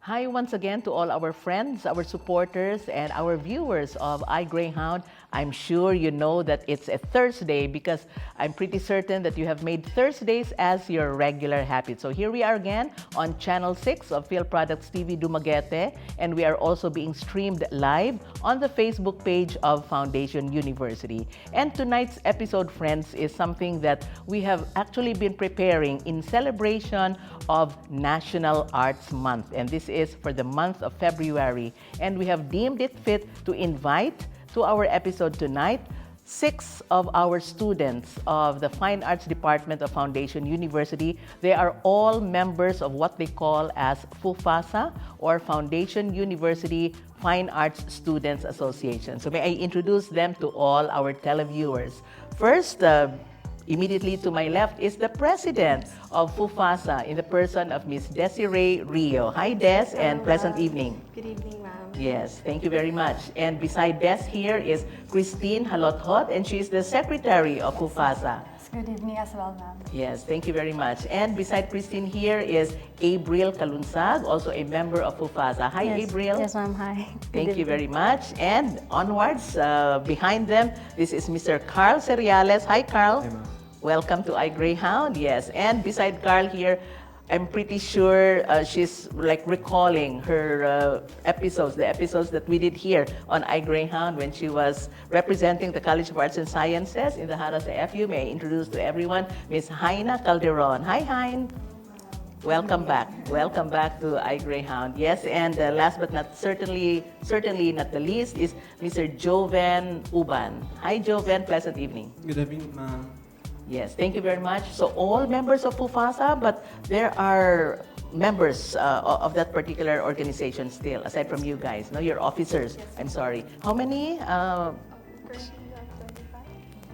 Hi once again to all our friends, our supporters, and our viewers of iGreyhound. I'm sure you know that it's a Thursday because I'm pretty certain that you have made Thursdays as your regular habit. So here we are again on Channel 6 of Filproducts TV-Dumaguete, and we are also being streamed live on the Facebook page of Foundation University. And tonight's episode, friends, is something that we have actually been preparing in celebration of National Arts Month. And this is for the month of February. And we have deemed it fit to invite to our episode tonight 6 of our students of the Fine Arts Department of Foundation University. They are all members of what they call as FUFASA, or Foundation University Fine Arts Students Association. So may I introduce them to all our televiewers. First, immediately to my left is the president of FUFASA in the person of Ms. Desiree Rio. Hi, Des, and pleasant evening. Good evening, ma'am. Yes, thank you very much. And beside Des here is Christine Halothot, and she is the secretary of FUFASA. Good evening as well, ma'am. Yes, thank you very much. And beside Christine here is Abril Kalunsag, also a member of FUFASA. Hi, Yes. Abril. Yes, ma'am. Hi. Thank you very much. And onwards, behind them, this is Mr. Carl Seriales. Hi, Carl. Hi, ma'am. Welcome to iGreyhound. Yes, and beside Carl here, I'm pretty sure she's like recalling her episodes, the episodes that we did here on iGreyhound when she was representing the College of Arts and Sciences in the Haras FU. May I introduce to everyone Ms. Haina Calderon. Hi, Hein. Welcome back. Welcome back to iGreyhound. Yes, and last but not certainly not the least is Mr. Joven Uban. Hi, Joven. Pleasant evening. Good evening, ma'am. Yes, thank you very much. So all members of FUFASA, but there are members of that particular organization still, aside from you guys, no? Your officers. I'm sorry. How many?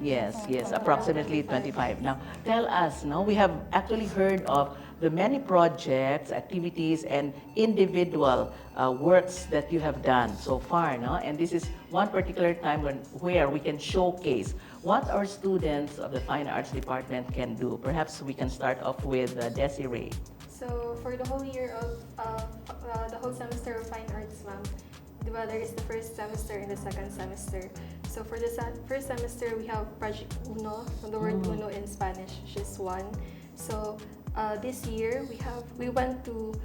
Yes, approximately 25. Now, tell us, no? We have actually heard of the many projects, activities, and individual works that you have done so far, no? And this is one particular time where we can showcase what our students of the Fine Arts Department can do. Perhaps we can start off with Desiree. So for the whole year of the whole semester of Fine Arts, ma'am, there is the first semester and the second semester. So for the first semester, we have Project Uno, from the word Uno in Spanish, which is one. So this year, we went to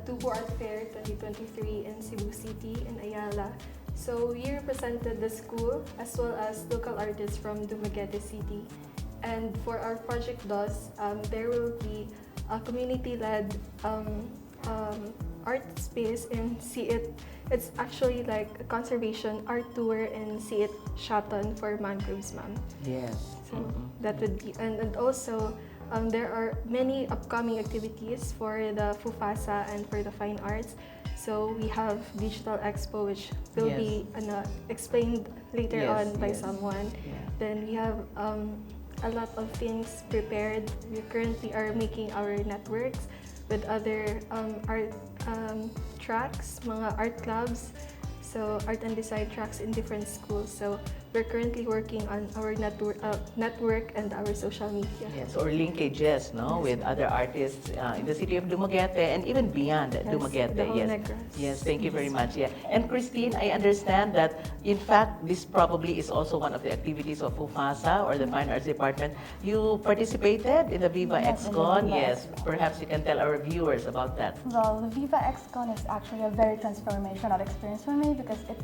Tubo Art Fair 2023 in Cebu City in Ayala. So we represented the school as well as local artists from Dumaguete City. And for our Project DOS, there will be a community-led art space in See It. It's actually like a conservation art tour in See It Shaton for mangroves, ma'am. Yes. So that would be, and also there are many upcoming activities for the FUFASA and for the Fine Arts. So we have Digital Expo, which will be explained later on by someone. Yeah. Then we have a lot of things prepared. We currently are making our networks with other art tracks, mga art clubs, so art and design tracks in different schools. So we're currently working on our network and our social media. Yes, or linkages, no, with other artists in the city of Dumaguete and even beyond Dumaguete. the whole Yes, Negros. yes, thank you very much. Yeah, and Christine, I understand that in fact this probably is also one of the activities of FUFASA or the Fine Arts Department. You participated in the Viva Yes, in the XCon. Viva Yes, XCon. perhaps you can tell our viewers about that. Well, the Viva XCon is actually a very transformational experience for me because it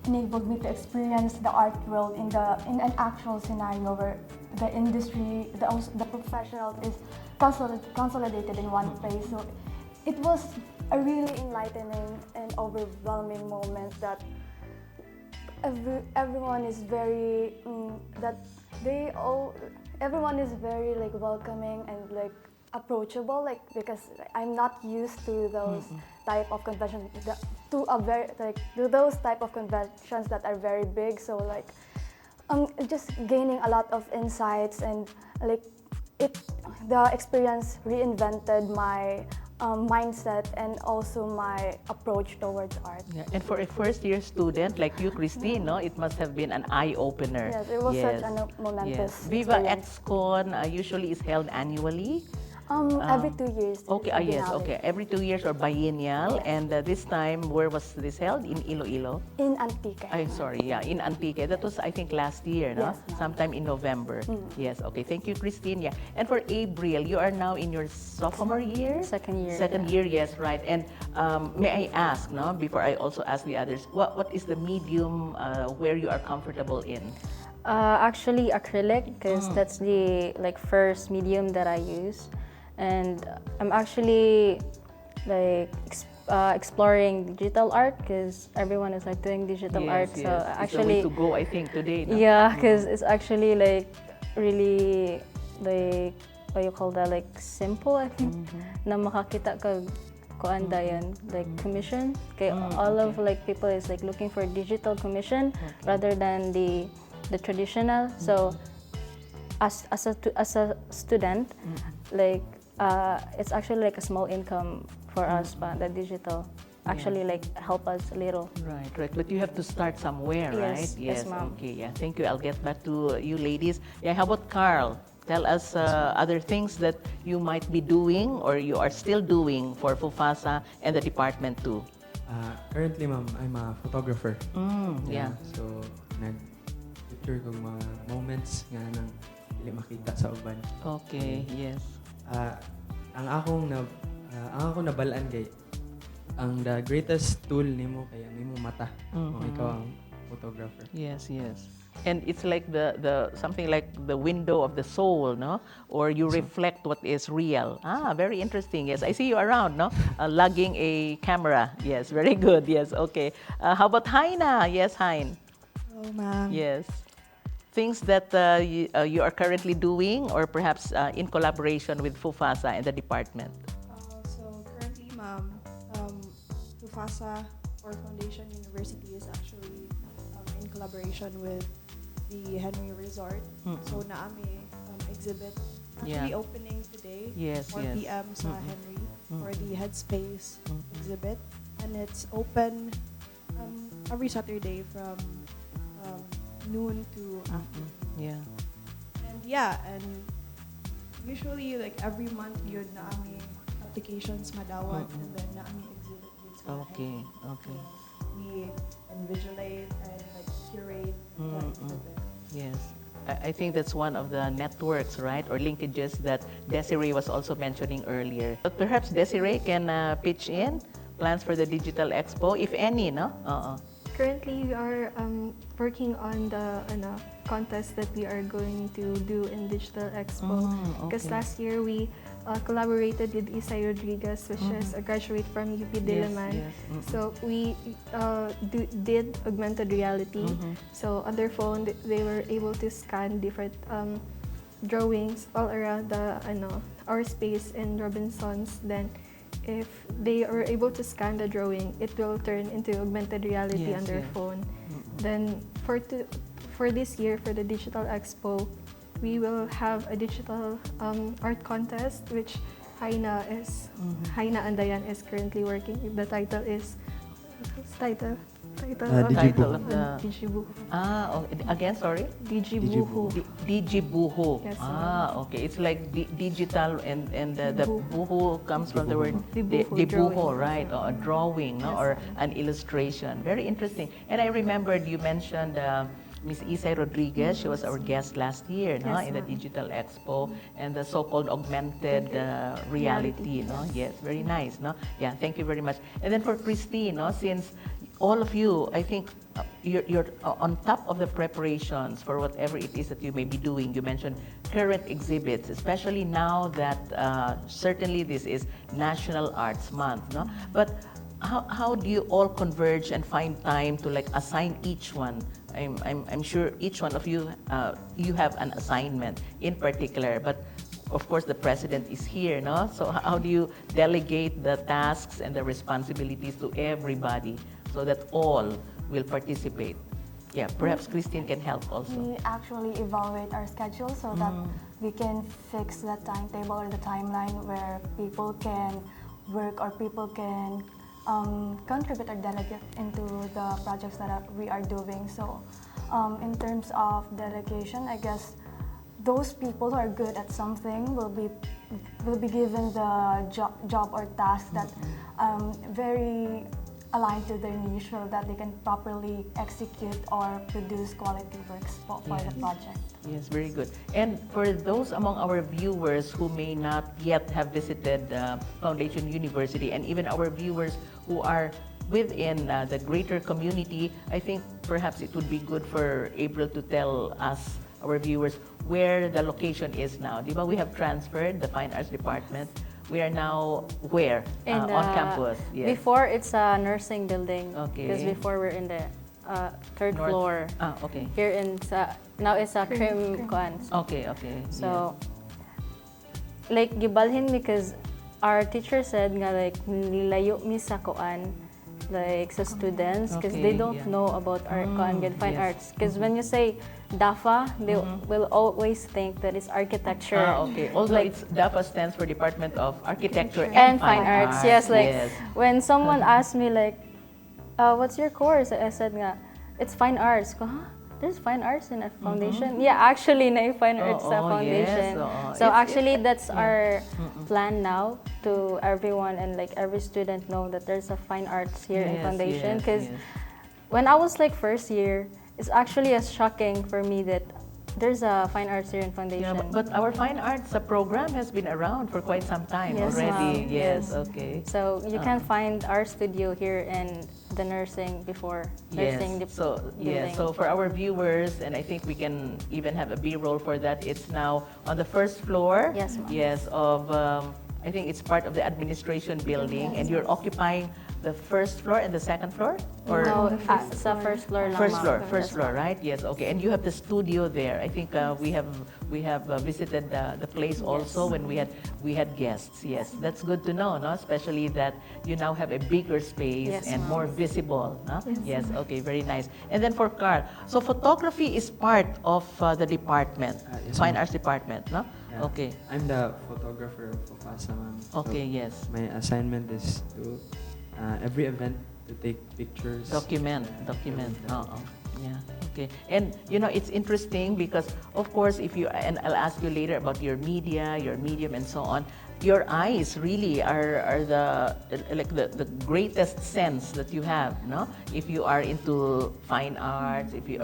enabled me to experience the art world in an actual scenario where the industry, the professional is consolidated in one place. So it was a really enlightening and overwhelming moment that everyone is very everyone is very like welcoming and like approachable, like because I'm not used to those type of conventions to those type of conventions that are very big. So like just gaining a lot of insights and like the experience reinvented my mindset and also my approach towards art. Yeah. And for a first-year student like you, Christine, no, it must have been an eye-opener. Yes, it was such a momentous Viva experience. XCon usually is held annually. Every 2 years. Okay, it's yes, Biennale. okay. Every 2 years or biennial. Yes. And this time, where was this held? In Iloilo? In Antique. Sorry, yeah, in Antique. That was, I think, last year, no? Yes, ma'am. Sometime in November. Yes, okay. Thank you, Christine. Yeah. And for April, you are now in your sophomore year? Second year. Second year, yes, right. And may I ask, no, before I also ask the others, what is the medium where you are comfortable in? Actually, acrylic, because that's the first medium that I use, and I'm actually exploring digital art because everyone is doing digital art. Yes, So it's actually, the way to go, I think, today. No? yeah, because it's actually really what you call that, simple, I think, na makakita ka kuanda yan, commission. Okay, all of people is looking for digital commission rather than the traditional. So as a student, it's actually a small income for us, but the digital actually help us a little. Right. But you have to start somewhere, right? Yes, ma'am. Okay, yeah. Thank you. I'll get back to you ladies. Yeah, how about Carl? Tell us other things that you might be doing or you are still doing for FUFASA and the department too. Currently, ma'am, I'm a photographer. Yeah. So, nag-picture kong mga moments nga nang dili makita sa uban. Okay, yes. Ang akong nabalaan kay ang the greatest tool nimo kay nimo mata. Kung ikaw ang photographer. Yes. And it's like the something like the window of the soul, no? Or you reflect what is real. Very interesting. Yes, I see you around, no? Lugging a camera. Yes, very good. Yes, okay. How about Haina? Yes, Hein. Hello, ma'am. Yes. Things that you are currently doing or perhaps in collaboration with FUFASA and the department. So currently, ma'am, FUFASA or Foundation University is actually in collaboration with the Henry Resort. So naami exhibit actually opening today, Yes, 4 yes. p.m. sa Henry for the Headspace exhibit, and it's open every Saturday from noon to afternoon. Yeah. And usually every month yun naami applications madawat and then naami exhibit yun sa Okay. we invigilate and curate the exhibit. Yes. I think that's one of the networks, right, or linkages that Desiree was also mentioning earlier. But perhaps Desiree can pitch in plans for the Digital Expo, if any, no? Currently, we are working on the contest that we are going to do in Digital Expo. Because okay. last year we collaborated with Isay Rodriguez, which is a graduate from UP Diliman. Yes. So we did augmented reality. So on their phone, they were able to scan different drawings all around our space in Robinsons. Then if they are able to scan the drawing, it will turn into augmented reality on their phone. Then for this year, for the Digital Expo, we will have a digital art contest, which Haina Andayan is currently working. The title is title Of the Digibuhu. Again, sorry. Digibuhu. Digibuhu. Yes, okay. It's like digital and the buhu comes from the word Dibuho, dibuho, drawing. right? Or a drawing, no? Or an illustration. Very interesting. And I remembered you mentioned Miss Isay Rodriguez. She was our guest last year, no? Yes, In the ma'am. Digital Expo and the so-called augmented reality, no? Yes, very nice, no? Yeah, thank you very much. And then for Christine, no? Since all of you, I think you're on top of the preparations for whatever it is that you may be doing. You mentioned current exhibits, especially now that certainly this is National Arts Month, no? But how do you all converge and find time to assign each one? I'm sure each one of you you have an assignment in particular, but of course the president is here, no? So how do you delegate the tasks and the responsibilities to everybody so that all will participate? Yeah, perhaps Christine can help also. We actually evaluate our schedule so that we can fix the timetable or the timeline where people can work or people can contribute or delegate into the projects that we are doing. So in terms of delegation, I guess those people who are good at something will be will be given the job or task that very aligned to their niche so that they can properly execute or produce quality works for the project. Yes, very good. And for those among our viewers who may not yet have visited Foundation University, and even our viewers who are within the greater community, I think perhaps it would be good for April to tell us, our viewers, where the location is now. Di ba we have transferred the Fine Arts Department? We are now where? On campus. Yes. Before it's a nursing building. Okay. Because before we're in the third North- floor. Okay. Here in now it's a cream kuan. Okay, okay. So like gibalhin because our teacher said nga like nilayo mi sa kuan like sa students because they Okay, don't yeah. know about art kuan good fine yes. arts because when you say DAFA they will always think that it's architecture. Okay. Although Like- it's DAPA stands for Department of Architecture and fine arts. Yes, like Yes. when someone asked me like, "What's your course?" I said nga, "It's fine arts." Ko, huh? There's fine arts in a foundation? Yeah, actually, na fine arts sa foundation. Yes, oo. So It's- actually, that's our plan now to everyone and like every student know that there's a fine arts here in Yes, foundation. yes, Because yes. when I was like first year, it's actually as shocking for me that there's a fine arts here in foundation. Yeah, but our fine arts program has been around for quite some time Yes, already. ma'am. Yes, Yes. okay. So you can find our studio here in the nursing before nursing Yes. So yeah. building. So for our viewers, and I think we can even have a B-roll for that. It's now on the first floor. Yes, ma'am. Yes. Of I think it's part of the administration building, and you're occupying the first floor and the second floor, or No, sa first floor lang, First ma'am. floor, first floor, right? Yes, okay. And you have the studio there. I think we have visited the place also when we had guests. Yes, that's good to know, no? Especially that you now have a bigger space Yes, and ma'am. more visible, no? Yes, okay, very nice. And then for Carl, so photography is part of the department, Yes, Fine ma'am. Arts Department, no? Yeah. Okay. I'm the photographer of FASA, ma'am. Okay, yes. My assignment is to every event to take pictures. Document. Everything. Yeah. Okay. And it's interesting because, of course, and I'll ask you later about your media, your medium, and so on. Your eyes really are the greatest sense that you have, no? If you are into fine arts, if you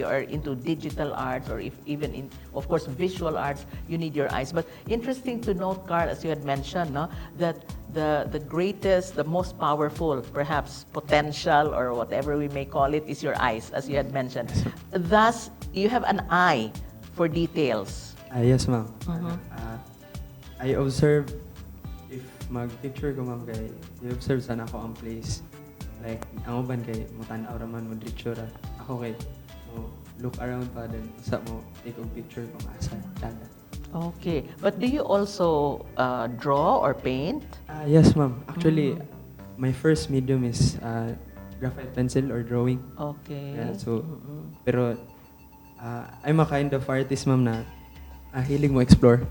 are into digital arts, or if even in, of course, visual arts, you need your eyes. But interesting to note, Carl, as you had mentioned, no, that the greatest, the most powerful, perhaps potential or whatever we may call it, is your eyes, as you had mentioned. Thus, you have an eye for details. Yes, ma'am. I observe if mag-picture ko, ma'am, kay i-observe sana ako ang place. Like, ang uban kay mutanaw raman mo diretso ra. Ako kay mo look around pa din sa mo take og picture kung asa dagat. Okay. But do you also draw or paint? Yes, ma'am. Actually, my first medium is graphite pencil or drawing. Okay. Yeah, so, pero I'm a kind of artist, ma'am, na hilig mo explore.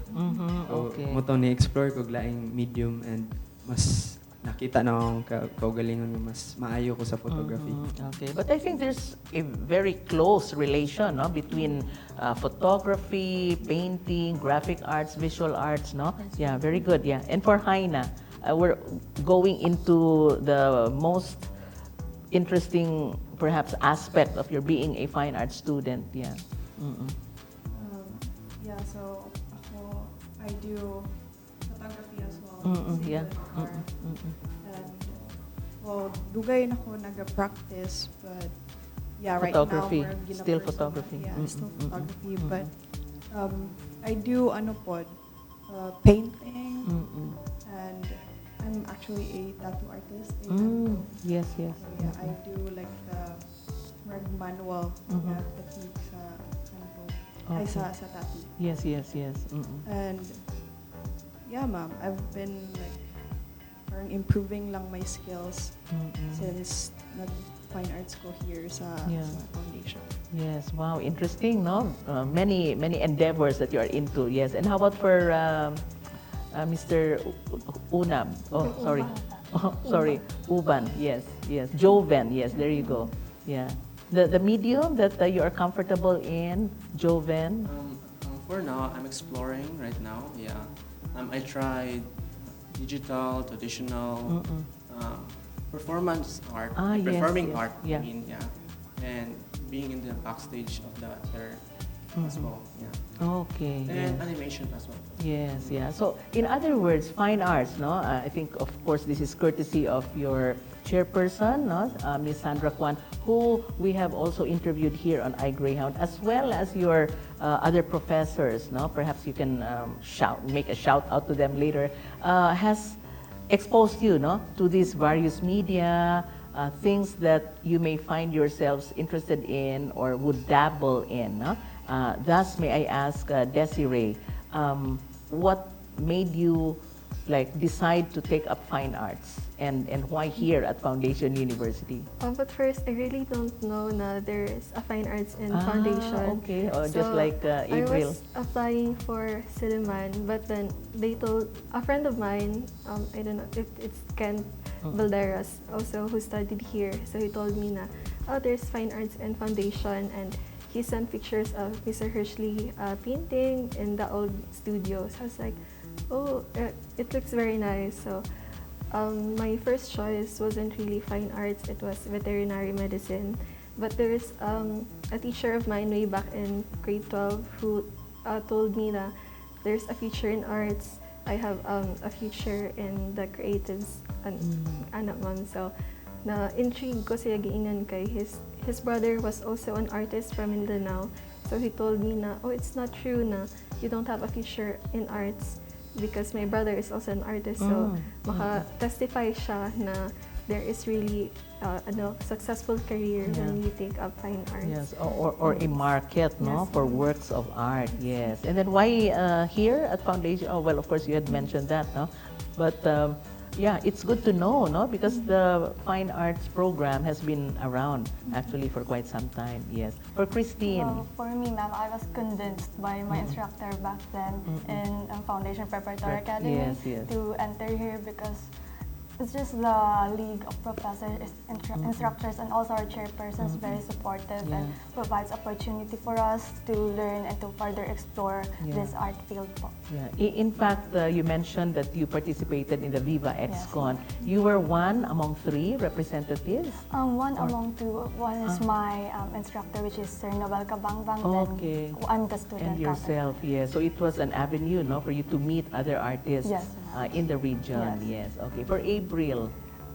So, Okay. mo to ni-explore ko laing medium and mas nakita na akong kaugalingon nga mas maayo ko sa photography. Okay, but I think there's a very close relation, no, between photography, painting, graphic arts, visual arts, no? Yeah, very good. Yeah, and for Haina, we're going into the most interesting, perhaps, aspect of your being a fine arts student. Yeah. Yeah, so ako, I do photography as well. Yeah. And, well, dugay na ako nag-practice, but yeah, right Photography. now, Still photography. Yeah, still photography, but I do, painting, and I'm actually a tattoo artist. Yes, yes. So, yeah, I do like the manual technique sa ay sa tattoo. Yes, yes, yes. And yeah, ma'am, I've been like parang improving lang my skills since nag-fine arts ko here sa foundation. Yes, wow, interesting, no? Many endeavors that you are into. Yes, and how about for Mr. Unab? Oh, sorry. Oh, sorry, Uban. Yes, yes. Joven. Yes, there you go. Yeah. The medium that you are comfortable in, Joven. Ang For now, I'm exploring right now. Yeah, I tried digital, traditional, performance art, Yes, performing yes, art. yeah. I mean, yeah, and being in the backstage of the theater as well. Yeah, Okay. and Yes. animation as well. Yes, yeah. So, in other words, fine arts, no? I think, of course, this is courtesy of your chairperson, no? Ms. Sandra Kwan, who we have also interviewed here on iGreyhound, as well as your other professors, no? Perhaps you can make a shout out to them later, has exposed you, no? To these various media, things that you may find yourselves interested in or would dabble in, no? Thus, may I ask Desiree, what made you decide to take up fine arts and why here at Foundation University? But first, I really don't know na there is a fine arts in foundation. Okay, just like I April. was applying for Siliman, but then they told a friend of mine, I don't know if it's Ken Valderas also who studied here. So he told me na, oh, there's fine arts in foundation, and he sent pictures of Mr. Hirschley painting in the old studio. So I was like, oh, it looks very nice. So my first choice wasn't really fine arts, it was veterinary medicine. But there's a teacher of mine way back in grade 12 who told me that there's a future in arts. I have a future in the creatives, anak ma'am. So na-intrigue ko siya giingan kay his brother was also an artist from Mindanao. So he told me na, oh, it's not true na you don't have a future in arts because my brother is also an artist. So maka-testify siya na there is really successful career when you take up fine arts. Yes, or a market, no, Yes, for works of art. Yes, and then why here at Foundation? Oh, well, of course you had mentioned that, no, but yeah, it's good to know, no, because the fine arts program has been around actually for quite some time. Yes, for Christine. Well, for me, ma'am, I was convinced by my instructor back then in Foundation Preparatory Academy Yes, yes. to enter here because it's just the league of professors, instructors, and also our chairperson is very supportive and provides opportunity for us to learn and to further explore this art field po. Yeah. In fact, you mentioned that you participated in the Viva XCon. You were one among three representatives? One among two. One is my instructor, which is Sir Nobel Kabangbang. Okay. Then I'm the student. And yourself, yes. So it was an avenue, no, for you to meet other artists Yes. in the region. Yes. Okay. For April.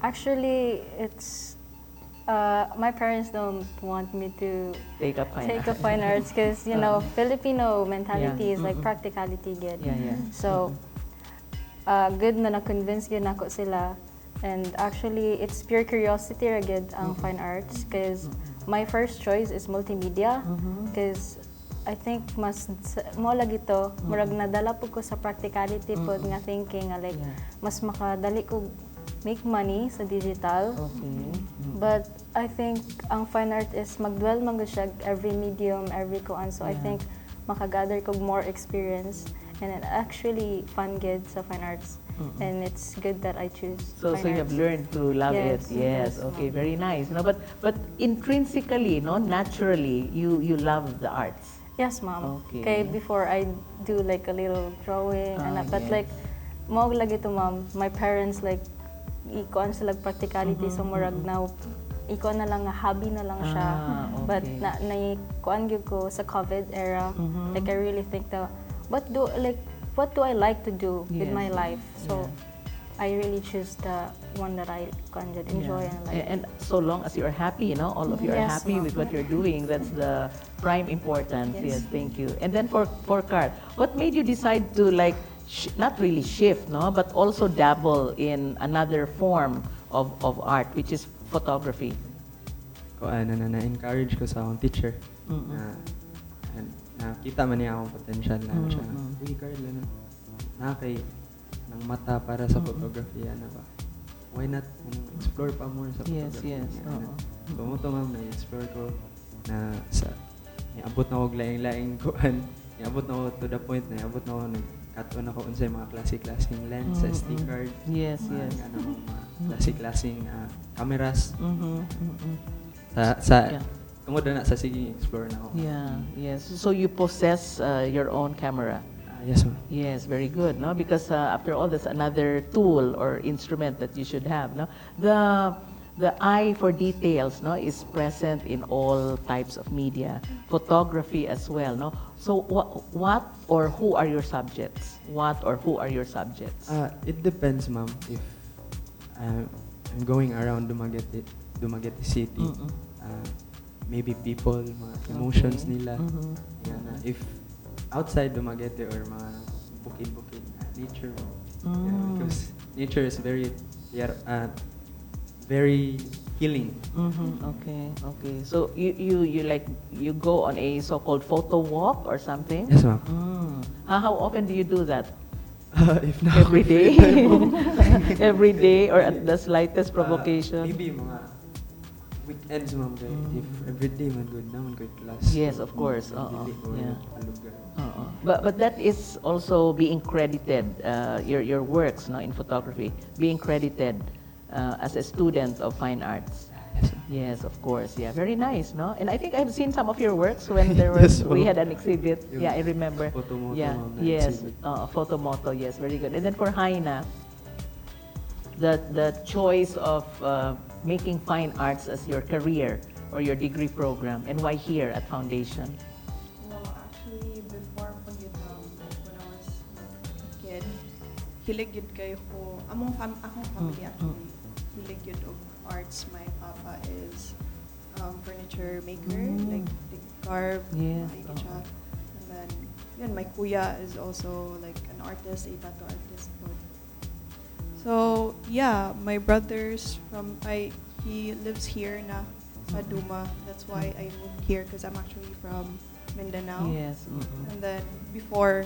Actually, it's my parents don't want me to Take up fine take art. a fine arts because you know Filipino mentality is like practicality good. Yeah, yeah. So good na na-convince yun ako sila, and actually it's pure curiosity ra gid ang fine arts because my first choice is multimedia because I think mas mo lagi to murag nadala pud ko sa practicality pod nga thinking nga like mas makadali ko make money sa digital. Okay. But I think ang fine art is magdwell man gud siya every medium, every kuan. So I think makagather ko more experience and it actually fun gid sa fine arts. And it's good that I choose So fine you have arts. learned to love Yes, it. Yes. yes, Okay. Very nice. No, but intrinsically, no, naturally, you love the arts. Yes, ma'am. Okay. Okay, before I do like a little drawing and but yes. like mo lagi to ma'am. My parents like ikuan sila practicality so murag now ikuan na lang nga hobby na lang siya. Okay. But na kuan gyud ko sa COVID era. Like I really think that what do I like to do with Yes. my life? So I really choose the one that I can enjoy and like. And so long as you're happy, you know, all of you are Yes, happy ma'am. with what you're doing. That's the prime importance. Yes, thank you. And then for Carl, what made you decide to like not really shift, no, but also dabble in another form of art, which is photography? Na-encourage ko sa akong teacher na nakita man niya akong potential na siya. Uy, Carl, nakakay ng mata para sa photography, ano ba? Why not explore pa more sa photography? Yes. Bumuto ma'am, na-explore ko na sa iabot na ko laing-laing kuan. Iabot na ko to the point na iabot na ko nag-cut-on ako unsay mga classic-classing lens sa SD card. Yes. Mga classic-classing cameras. Mm-hmm. Sa Yeah. tungod na sa sige explore na ako. Yeah, yes. So you possess your own camera. Yes, ma'am. Yes, very good, no? Because after all, that's another tool or instrument that you should have, no? The eye for details, no, is present in all types of media, photography as well, no? So what or who are your subjects? What or who are your subjects? It depends, ma'am. If I'm going around Dumaguete City, maybe people, mga emotions Okay. nila. Yan, if outside Dumaguete or mga bukid-bukid, nature. Yeah, because nature is very, very healing. Okay, okay. So you go on a so-called photo walk or something? Yes, ma'am. How often do you do that? If not, Every day? Every day or at the slightest provocation? maybe mga weekends, ma'am. If every day man good naman good class. Yes, of course. Dili ko Yeah. lugar. But that is also being credited, your works, no, in photography, being credited as a student of fine arts. Yes, ma'am. Yes, of course. Yeah, very nice, no? And I think I've seen some of your works when there was Yes, we ma'am. had an exhibit. Yung Yeah, I remember. photomoto, Yeah, ma'am, na yes, exhibit. photomoto. Yes, very good. And then for Haina, the choice of making fine arts as your career or your degree program, and why here at Foundation? Well, actually, before pag yun, when I was a kid, hilig yun kayo ko, akong family actually, hilig yun of arts. My papa is furniture maker, like carve, Yes, maayos siya. And then, yun, my kuya is also like an artist, a tattoo artist. So, yeah, my brother's he lives here na sa Duma. That's why I moved here because I'm actually from Mindanao. Yes. And then before,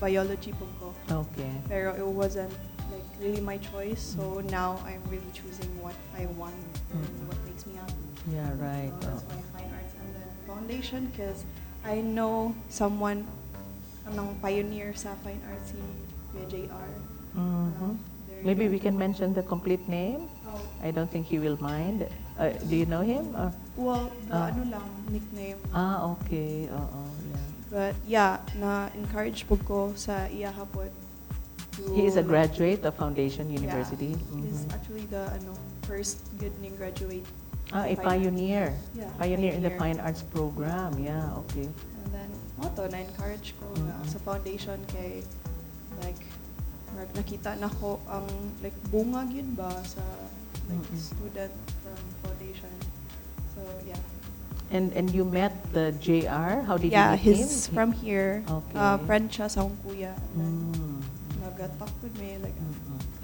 biology po ko. Okay. Pero it wasn't like really my choice. So now I'm really choosing what I want and what makes me happy. Yeah, right. So that's why fine arts and then foundation because I know someone anong pioneer sa fine arts si Kuya JR. Maybe we can mention the complete name. I don't think he will mind. Do you know him? Well, the ano lang, nickname. Okay. Yeah. But yeah, na-encourage po ko sa iya hapon. He is a graduate of Foundation University. Yeah, he's actually the first good ning graduate. A Fine pioneer. Yeah, Pioneer in the pioneer. fine arts program. Yeah, okay. And then, na-encourage ko na sa foundation kay, like, nakita na ko ang, like, bungag yun ba sa, like, student from foundation. So, yeah. And you met the JR? How did Yeah, you meet him? he's from here. Okay. Friend siya sa akong kuya. And then, Mm. nag-talk with me, like,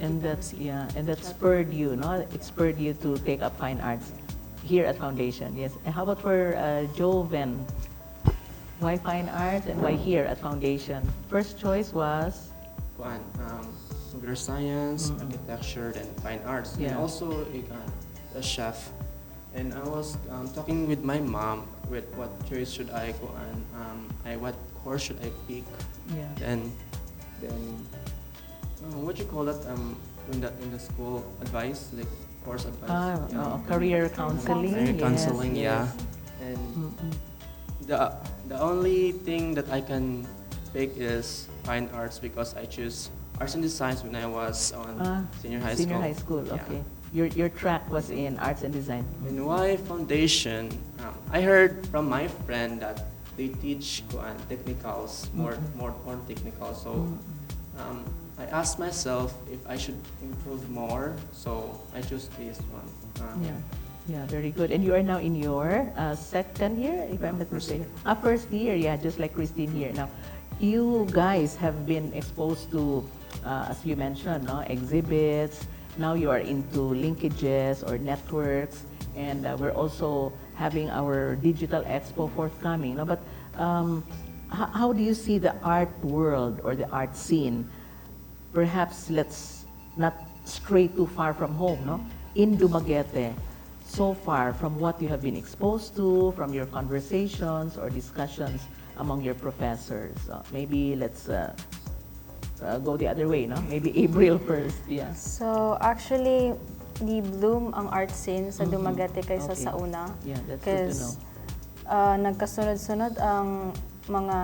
And kita that's ko si- and that spurred you, no? It spurred you to take up fine arts here at Foundation. Yes. And how about for Joven? Why fine arts and why here at Foundation? First choice was Computer science, architecture, and fine arts, Yeah. and also a chef. And I was talking with my mom with what choice should I go on, what course should I pick. yeah. Then what you call that in the school advice, like course advice. Career counseling. Career yes, counseling, yes. yeah. And Mm-mm. the only thing that I can pick is fine arts because I choose arts and designs when I was on senior high school. Senior high school. Yeah. Okay. Your track was in arts and design. And why foundation? I heard from my friend that they teach technicals, more technical. So I asked myself if I should improve more. So I chose this one. Yeah, very good. And you are now in your second year, if I'm not mistaken. First year, yeah, just like Christine here. Now, you guys have been exposed to, as you mentioned, no, exhibits. Now you are into linkages or networks, and we're also having our digital expo forthcoming. No? But how do you see the art world or the art scene? Perhaps let's not stray too far from home, no? In Dumaguete, so far from what you have been exposed to, from your conversations or discussions among your professors. Maybe let's go the other way, no? Maybe April first, yeah. So actually, di bloom ang art scene sa Dumaguete kaysa Okay. sa una. Yeah, that's good to know. Nagkasunod-sunod ang mga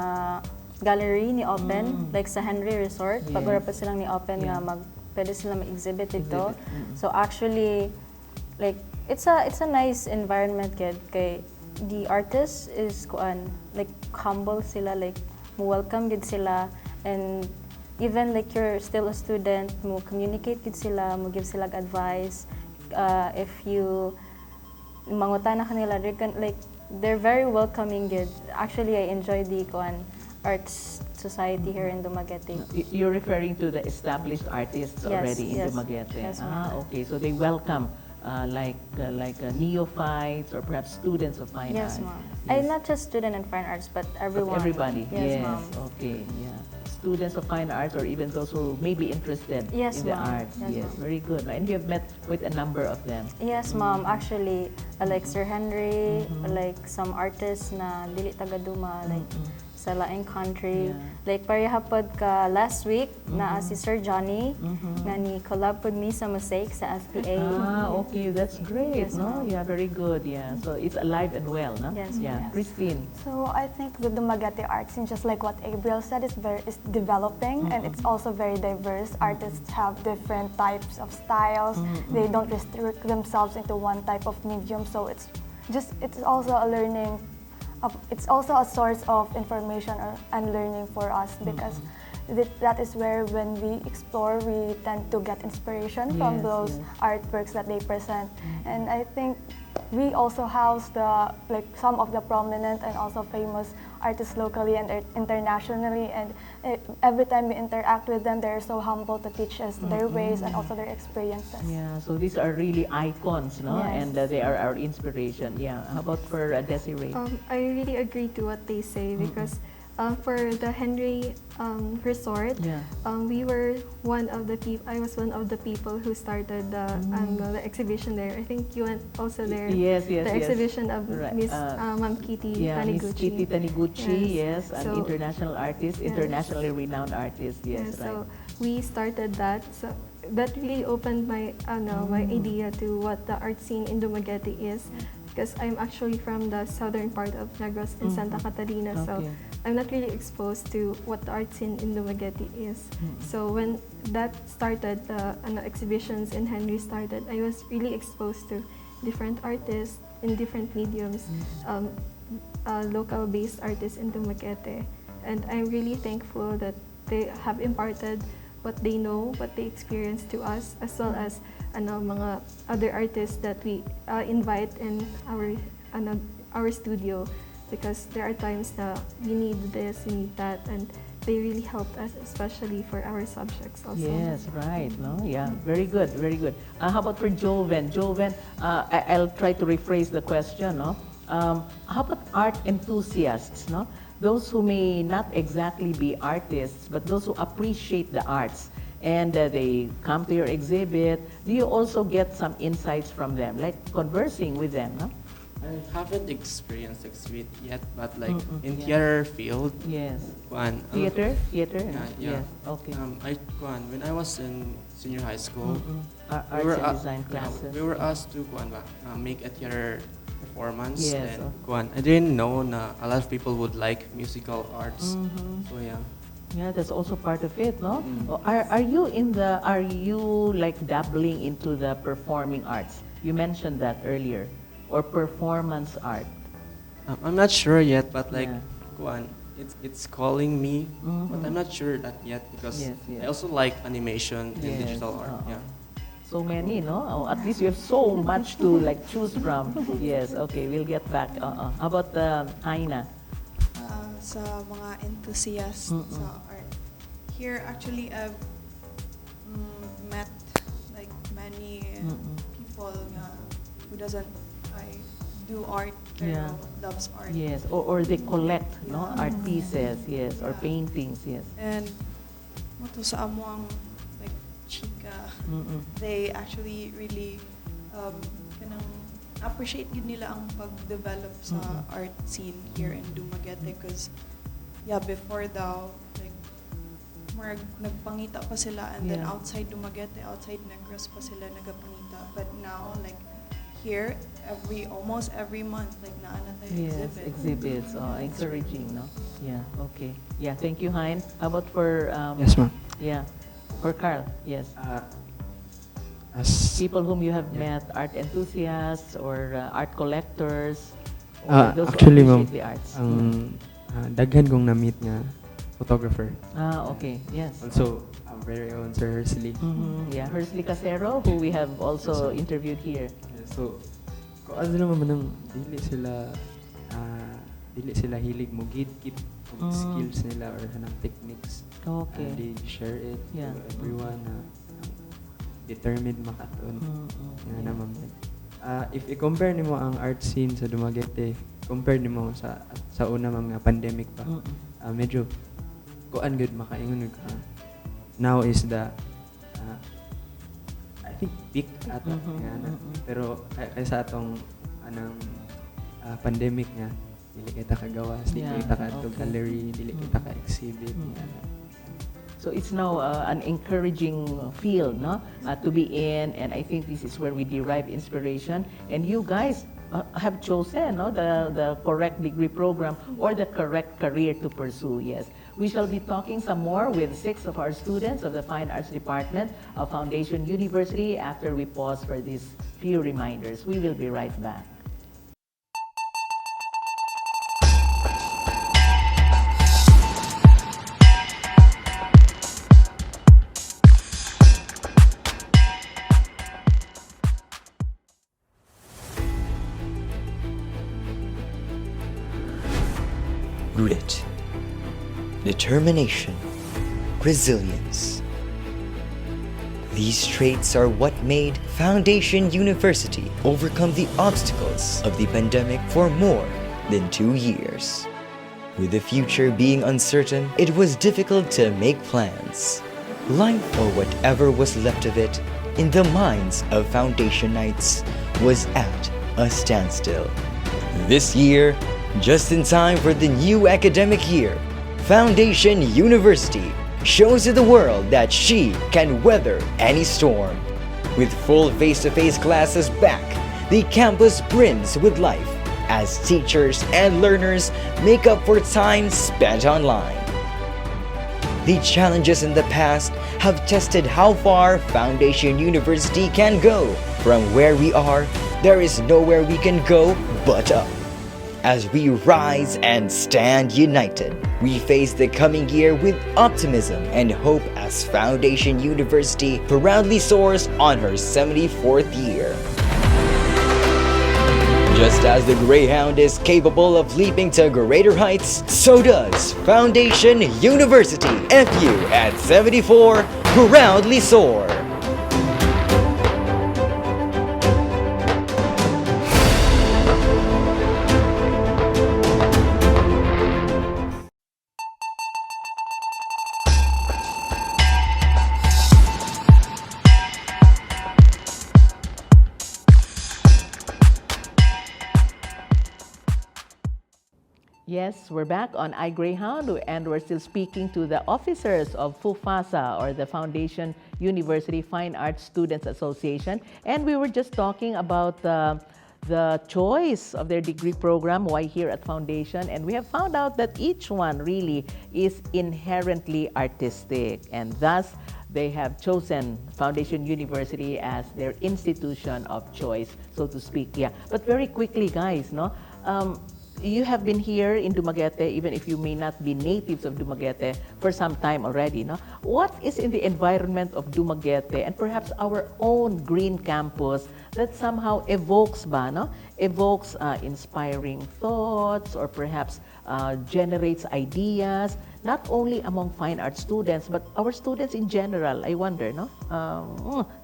gallery ni Open, like sa Henry Resort, Yes. pag pa silang ni Open Yeah. nga pwede sila mag-exhibit dito. Exhibit, So actually, like, it's a nice environment kay the artist is like humble sila, like welcome gid sila, and even like you're still a student, mo communicate gid sila, mo give sila advice. If you mangutan na kanila, like they're very welcoming gid. Actually, I enjoy the arts society here in Dumaguete. You're referring to the established artists Yes, already in yes. Dumaguete. Yes, ma'am. Okay. So they welcome like neophytes or perhaps students of fine Yes, arts. ma'am. Yes. Not just student in fine arts, but But everyone. everybody. Yes, ma'am. Okay. Yeah. Students of fine arts or even those who may be interested Yes, in the ma'am. arts. Yes, Yes. ma'am. Very good. And you have met with a number of them. Yes, ma'am. Actually, like Sir Henry, like some artists na dili taga Duma, like sa laing country. Yeah. Like parehapod ka last week na si Sir Johnny nga ni collab pod mi sa Mosaic sa FPA. Okay, that's great, Yes, no? ma'am. Yeah, very good, yeah. So it's alive and well, no? Yes, Yeah, yes. Christine. So I think the Dumaguete art scene, just like what Gabriel said, is developing and it's also very diverse. Artists have different types of styles. They don't restrict themselves into one type of medium. So it's also a learning. It's also a source of information and learning for us because that is where when we explore, we tend to get inspiration from Yes, those yes. artworks that they present. And I think we also house some of the prominent and also famous artists locally and internationally, and every time we interact with them, they're so humble to teach us their ways and also their experiences. Yeah, so these are really icons, no? Yes. And they are our inspiration. Yeah. How about for Desiree? I really agree to what they say because for the Henry Resort, Yeah. we were one of the people. I was one of the people who started the exhibition there. I think you went also there. Yes, yes, The yes. exhibition of Right, Miss Ma'am Kitty Yeah, Miss Taniguchi. Kitty Taniguchi, yes, an So- international artist, Yes. internationally renowned artist, yes, So right. we started that. So that really opened my my idea to what the art scene in Dumaguete is, because I'm actually from the southern part of Negros in Santa Catarina. So Okay. I'm not really exposed to what the art scene in Dumaguete is. So when that started, exhibitions in Henry started, I was really exposed to different artists in different mediums, local-based artists in Dumaguete. And I'm really thankful that they have imparted what they know, what they experienced to us, as well as mga other artists that we invite in our studio, because there are times that we need this, we need that, and they really helped us, especially for our subjects also. Yes, right. No, yeah, very good, very good. How about for Joven? Joven, I'll try to rephrase the question. No, how about art enthusiasts? No, those who may not exactly be artists, but those who appreciate the arts, and they come to your exhibit. Do you also get some insights from them, like conversing with them? No? I haven't experienced exhibit yet, but like in theater field, Yes. theater. Theater. Yeah. Yes. Okay. When I was in senior high school, Arts were and a- design classes. we were asked to make a theater performance. Yes, And I didn't know na a lot of people would like musical arts. So yeah. Yeah, that's also part of it, no? Are you like dabbling into the performing arts? You mentioned that earlier, or performance art. I'm not sure yet, but like Yeah. it's calling me, but I'm not sure that yet because Yes, yes. I also like animation and Yes, digital art. uh-uh. Yeah. So many, no? Oh, at least you have so much to like choose from. Yes, okay, we'll get back. How about Aina? Sa mga enthusiasts sa art. Here, actually, I've met like many people who doesn't do art pero Yeah. loves art. Yes, or they collect, no? Art pieces, yes, or paintings, yes. And moto sa amuang like chika, they actually really kanang appreciate yun nila ang pag-develop sa art scene here in Dumaguete because before daw like murag nagpangita pa sila, and then Yeah. outside Dumaguete, outside Negros pa sila nagapangita. But now, like, here, almost every month, like, naana tayo Yes, exhibit. exhibits. Oh, encouraging, no? Yeah, okay. Yeah, thank you, Hein. How about for, Yes, ma'am. yeah, for Carl? Yes. As People whom you have met, art enthusiasts or art collectors, or those who actually, ma'am, appreciate the arts. ang daghan kong na-meet nga photographer. Okay, yes. Also, our very own Sir Hersley. Yeah, Hersley Casero, who we have also Yes, sir. interviewed here. Yeah, so, kung ano naman nang dili sila hilig mo gid-gid og skills nila or hanang techniques. Okay. They share it Yeah. to everyone na determined makaton. Nga Yeah. naman. If i-compare nimo ang art scene sa Dumaguete, compare nimo sa una mga pandemic pa. Medyo kuan good makaingon ka. Now is the I think peak ata nga na. Pero kaysa atong anang pandemic nga dili kita kagawas, dili Yeah, kita ka to okay. gallery, dili kita ka exhibit. So it's now an encouraging field, no, to be in, and I think this is where we derive inspiration. And you guys have chosen, no, the correct degree program or the correct career to pursue. Yes, we shall be talking some more with 6 of our students of the Fine Arts Department of Foundation University after we pause for these few reminders. We will be right back. Grit, determination, resilience. These traits are what made Foundation University overcome the obstacles of the pandemic for more than 2 years. With the future being uncertain, it was difficult to make plans. Life, or whatever was left of it, in the minds of Foundationites was at a standstill. This year, just in time for the new academic year, Foundation University shows to the world that she can weather any storm. With full face-to-face classes back, the campus brims with life as teachers and learners make up for time spent online. The challenges in the past have tested how far Foundation University can go. From where we are, there is nowhere we can go but up. As we rise and stand united, we face the coming year with optimism and hope as Foundation University proudly soars on her 74th year. Just as the Greyhound is capable of leaping to greater heights, so does Foundation University. FU at 74 proudly soar. Yes, we're back on iGreyhound, and we're still speaking to the officers of FUFASA, or the Foundation University Fine Arts Students Association. And we were just talking about the choice of their degree program, why here at Foundation. And we have found out that each one really is inherently artistic. And thus, they have chosen Foundation University as their institution of choice, so to speak. Yeah, but very quickly, guys, no? You have been here in Dumaguete, even if you may not be natives of Dumaguete, for some time already, no? What is in the environment of Dumaguete and perhaps our own green campus that somehow evokes inspiring thoughts, or perhaps generates ideas, not only among fine art students, but our students in general? I wonder, no?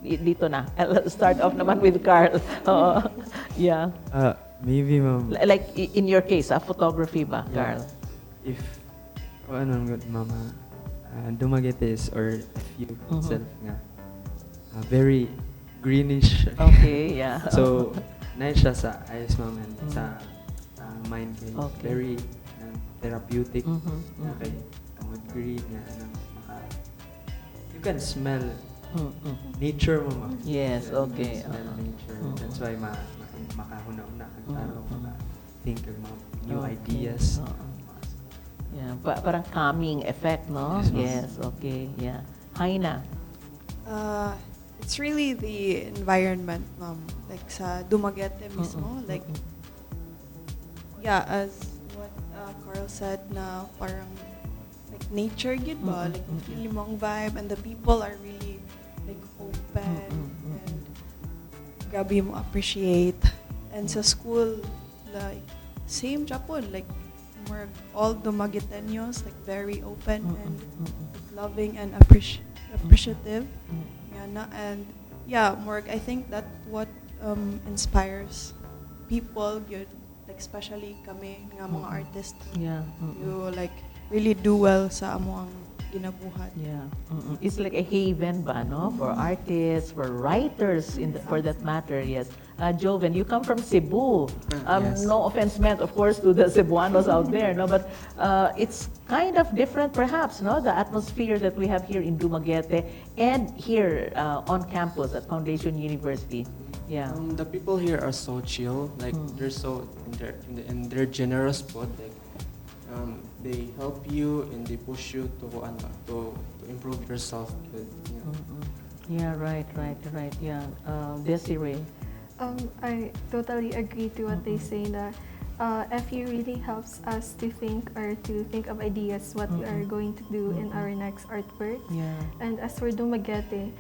Dito na. I'll start off naman with Carl. Yeah. Maybe, ma'am. Like in your case, photography ba, Yeah. Carl? If ano good, mama, Dumaguete is, or FU itself nga, very greenish. Okay, yeah. So, nice siya sa eyes, ma'am, and sa mind kay. Okay. Very therapeutic. Mhm, Na kay tungod green nga, you can smell nature mo ma. Yes, You okay. can smell nature. That's why makahuna-una kag talo think of mga new Okay. ideas. Yeah, parang calming effect, no? Yes, ma'am. Yes, okay, yeah. Haina. It's really the environment, ma'am. Like sa Dumaguete mismo, like yeah, as what Carl said na parang like nature gid ba, like feel mo ang vibe and the people are really like open and grabe mo appreciate. And sa school, like same Japon, like more all Dumagueteños like very open and loving and appreciative. Yeah, and yeah, more I think that what inspires people yun, like especially kami nga mga artists Yeah. to like really do well sa amo ang ginabuhat. Yeah. It's like a haven ba, no? For artists, for writers, for that matter, yes. Joven, you come from Cebu. Yes. No offense meant, of course, to the Cebuanos out there, no? But it's kind of different, perhaps, no? The atmosphere that we have here in Dumaguete and here on campus at Foundation University. Yeah. The people here are so chill. Like they're so in their generous spot. Like they help you and they push you to improve yourself. Yeah, right. Yeah. Desiree. I totally agree to what they say that FU really helps us to think of ideas what we are going to do in our next artwork. Yeah. And as for Dumaguete,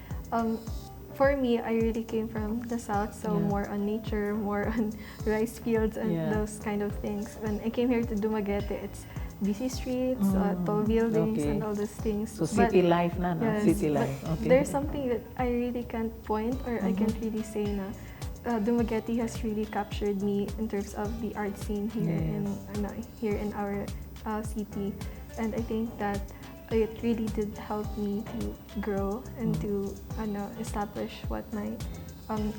for me, I really came from the south, so Yeah. more on nature, more on rice fields and Yeah. those kind of things. When I came here to Dumaguete, it's busy streets, tall buildings, Okay. and all those things. So But- city life na, no? Yes, City but life. Okay. there's something that I really can't point or I can't really say na Dumaguete has really captured me in terms of the art scene here in our city, and I think that it really did help me to grow and to establish what my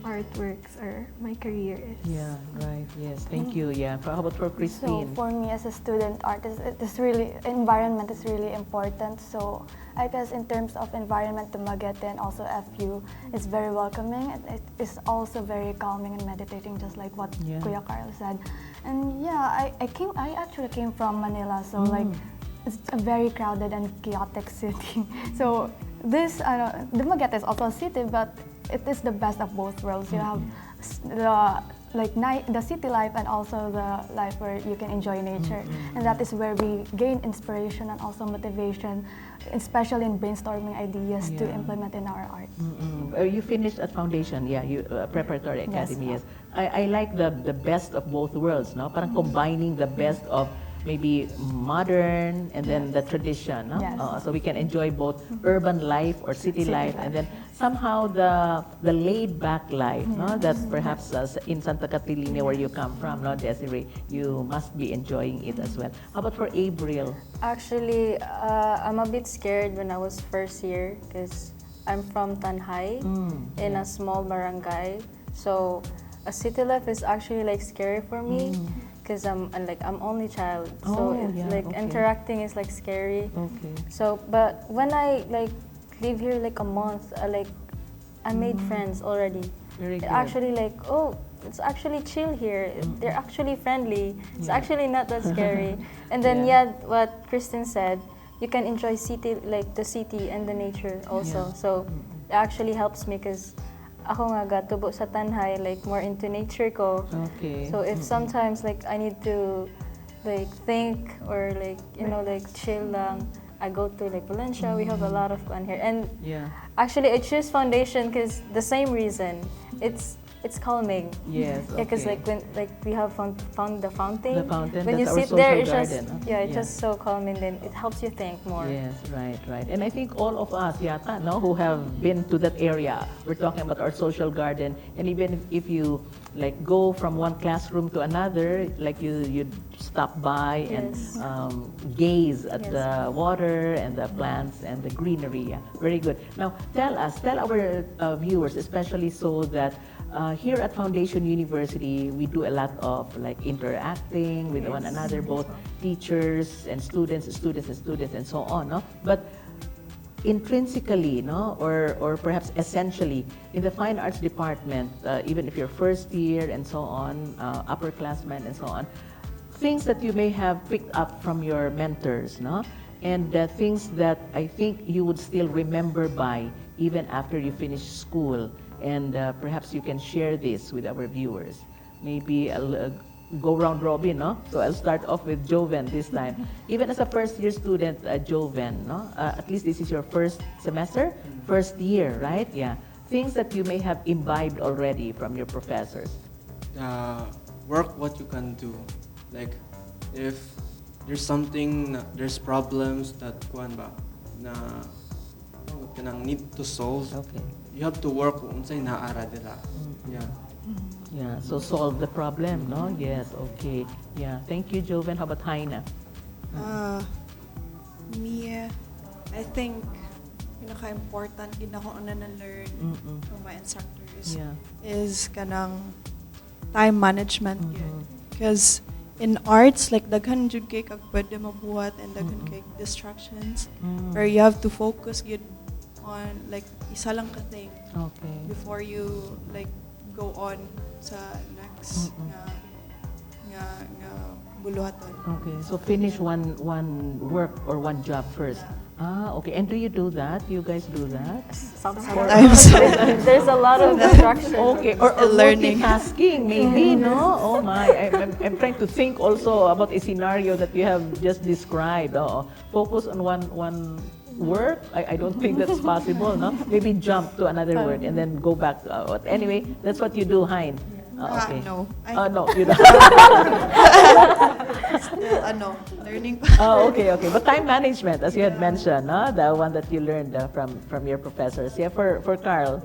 artworks or my career is. Yeah, right. Yes. Thank you. Yeah. How about for So Christine? for me as a student artist, environment is really important. So I guess in terms of environment, Dumaguete and also FU is very welcoming. It is also very calming and meditating, just like what Yeah. Kuya Carl said. And yeah, I actually came from Manila, so like it's a very crowded and chaotic city. So this Dumaguete is also a city, but it is the best of both worlds. You have the city life and also the life where you can enjoy nature, and that is where we gain inspiration and also motivation, especially in brainstorming ideas to Yeah. implement in our art. You finished at Foundation, yeah, you Preparatory Yes. Academy, yes. I like the best of both worlds, no? Parang combining the best of maybe modern and then the tradition, no? Yes. So we can enjoy both urban life or city life, and then somehow the laid back life, no? That perhaps in Santa Catalina where you come from, no, Desiree, you must be enjoying it as well. How about for April? Actually, I'm a bit scared when I was first year because I'm from Tanhay in a small barangay. So a city life is actually like scary for me because I'm only child. So Oh, it's yeah, like okay. interacting is like scary. Okay. So but when I like live here like a month, I made friends already. Very It good. actually like, oh, it's actually chill here. They're actually friendly. It's Yeah. actually not that scary. And then Yeah. what Kristen said, you can enjoy the city and the nature also. Yeah. So it actually helps me because ako nga gatubo sa Tanhay, like more into nature ko. Okay. So if sometimes like I need to like think or like like chill lang, I go to like Valencia. We have a lot of fun here. And Yeah. actually I choose Foundation because the same reason. It's calming. Yes. Yeah, because okay. like when we have found the fountain. The fountain, When you that's our sit there, social it's just garden, huh? it's just so calming. Then it helps you think more. Yes, right. And I think all of us, yata, no, who have been to that area, we're talking about our social garden, and even if you like go from one classroom to another, like you stop by and Yes. gaze at Yes. the water and the plants and the greenery. Yeah, very good. Now, tell our viewers, especially so that here at Foundation University, we do a lot of like interacting with one another, both teachers and students, and so on. No? But intrinsically, no, or perhaps essentially in the fine arts department, even if you're first year and so on, upperclassmen and so on, things that you may have picked up from your mentors, no, and things that I think you would still remember by even after you finish school, and perhaps you can share this with our viewers. Maybe I'll go round robin, no? So I'll start off with Joven this time. Even as a first year student, Joven, no? At least this is your first semester, first year, right? Yeah. Things that you may have imbibed already from your professors. Work what you can do. Like, if there's something, there's problems that kuan ba na kanang need to solve. Okay. You have to work unsay naara dira. Yeah. Yeah, so solve the problem, no? Yes, okay. Yeah, thank you, Joven. How about Haina? Me, I think pinaka-important gid ako na na-learn from my instructors Yeah. is kanang time management yun. Because in arts, like daghan jud kay kag pwede mabuhat and daghan kay distractions where you have to focus yun on like isa lang ka thing Okay. before you like go on sa next nga buluhaton. Okay, so finish one work or one job first. Ah, okay. And do you do that? You guys do that? Sometimes. There's a lot of distraction. Okay, or Learning. multitasking, maybe, no? Oh my, I'm trying to think also about a scenario that you have just described. Focus on one work. I don't think that's possible, no? Maybe jump to another work and then go back to anyway, that's what you do, Hein. Okay. No. No, you don't. Still, learning pa. Oh, okay. But time management, as you had mentioned, no? The one that you learned from your professors. Yeah, for Carl.